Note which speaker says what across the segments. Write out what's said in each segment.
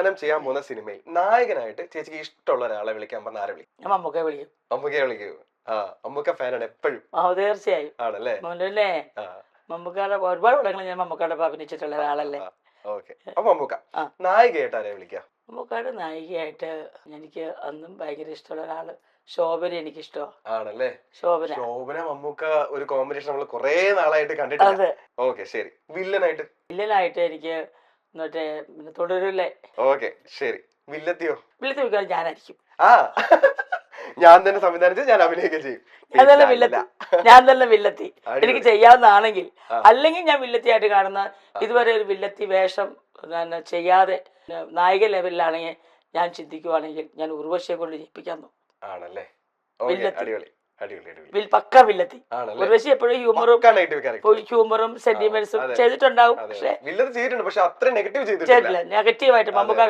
Speaker 1: സംവിധാനം ചെയ്യാൻ പോകുന്ന സിനിമയിൽ നായകനായിട്ട് ചേച്ചിക്ക് ഇഷ്ടമുള്ള ഒരാളെ വിളിക്കാൻ പറഞ്ഞ ആരെ വിളിക്കും?
Speaker 2: ഞാൻ മമ്മൂക്കയെ വിളിക്കും.
Speaker 1: മമ്മൂക്കയെ വിളിക്കൂ. ആ, മമ്മൂക്ക ഫാനാണ് എപ്പോഴും.
Speaker 2: തീർച്ചയായും
Speaker 1: ആണല്ലേ?
Speaker 2: മോനല്ലേ മമ്മൂക്കയുടെ ഒരുപാട് പടങ്ങൾ ഞാൻ മമ്മൂക്കയുടെ അഭിനയിച്ചിട്ടുള്ള ഒരാളല്ലേ.
Speaker 1: ഓക്കെ. അപ്പൊ മമ്മൂക്ക നായികയായിട്ട് ആരെ വിളിക്കാം?
Speaker 2: മമ്മൂക്കയുടെ നായികയായിട്ട് എനിക്ക് അന്നും ഭയങ്കര ഇഷ്ടമുള്ള ഒരാള് ശോഭന എനിക്കിഷ്ടമാണ്.
Speaker 1: ആണല്ലേ?
Speaker 2: ശോഭന
Speaker 1: മമ്മൂക്ക ഒരു കോമ്പിനേഷൻ നമ്മൾ കുറെ നാളായിട്ട് കണ്ടിട്ടുണ്ട്. ഓക്കെ, ശരി. വില്ലനായിട്ട്
Speaker 2: എനിക്ക് മറ്റേ തുടരൂല്ലേ.
Speaker 1: ഓക്കെ, ശരി. വില്ലത്തിയോ?
Speaker 2: വില്ലത്തി വിൽക്കാൻ ഞാനായിരിക്കും.
Speaker 1: ആ, ഞാൻ തന്നെ സംവിധാനിച്ച് ഞാൻ അഭിനയിക്കുകയും ചെയ്യും.
Speaker 2: ഞാൻ തന്നെ വില്ലത്തി എനിക്ക് ചെയ്യാവുന്നതാണെങ്കിൽ. അല്ലെങ്കിൽ ഞാൻ വില്ലത്തിയായിട്ട് കാണുന്ന ഇതുവരെ ഒരു വില്ലത്തി വേഷം ചെയ്യാതെ നായിക ലെവലിലാണെങ്കിൽ ഞാൻ ചിന്തിക്കുവാണെങ്കിൽ ഞാൻ ഉർവശിയെ കൊണ്ട് ജയിപ്പിക്കാൻ നോക്കും.
Speaker 1: ആണല്ലേ?
Speaker 2: പക്ക വില്ലത്തി. ഉർവശി എപ്പോഴും ഹ്യൂമറും സെന്റിമെന്റ്സും ചെയ്തിട്ടുണ്ടാവും. ചെയ്തിട്ടില്ല നെഗറ്റീവായിട്ട്. മമ്മൂക്ക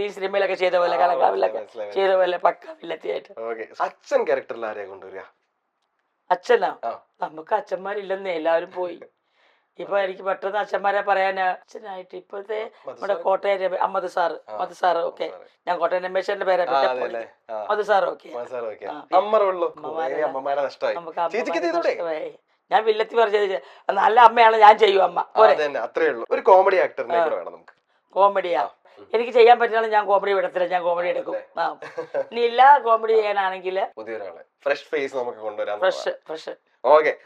Speaker 2: ഈ സിനിമയിലൊക്കെ ചെയ്ത പോലെ കലക്കാവിലൊക്കെ ചെയ്ത പോലെ പക്ക വില്ലത്തിയായിട്ട്.
Speaker 1: അച്ഛൻ ക്യാരക്ടറിൽ ആരെയാ കൊണ്ടുവരിക?
Speaker 2: അച്ഛനാ? നമുക്ക് അച്ഛന്മാരില്ലെന്നേ, എല്ലാവരും പോയി. ഇപ്പൊ എനിക്ക് പെട്ടെന്ന് അച്ഛന്മാരെ പറയാൻ അച്ഛനായിട്ട് ഇപ്പോഴത്തെ നമ്മുടെ കോട്ടയം അമ്മദ് സാറ്. ഓക്കെ, ഞാൻ കോട്ടയം രമേശന്റെ പേരെ മധു സാറ്. ഓക്കെ, ഞാൻ വില്ലത്തി പറഞ്ഞത് നല്ല അമ്മയാണ്, ഞാൻ ചെയ്യും അമ്മ.
Speaker 1: ഒരു കോമഡി ആക്ടറിനെ നമുക്ക്.
Speaker 2: കോമഡിയാ എനിക്ക് ചെയ്യാൻ പറ്റുന്ന ഞാൻ കോമഡി വിടത്തില്ല, ഞാൻ കോമഡി എടുക്കും. ഇനി ഇല്ല കോമഡി ചെയ്യാനാണെങ്കിൽ
Speaker 1: പുതിയൊരാളെ ഫ്രഷ് ഫേസ് നമുക്ക് കൊണ്ടുവരാം.
Speaker 2: ഫ്രഷ്.
Speaker 1: ഓക്കെ.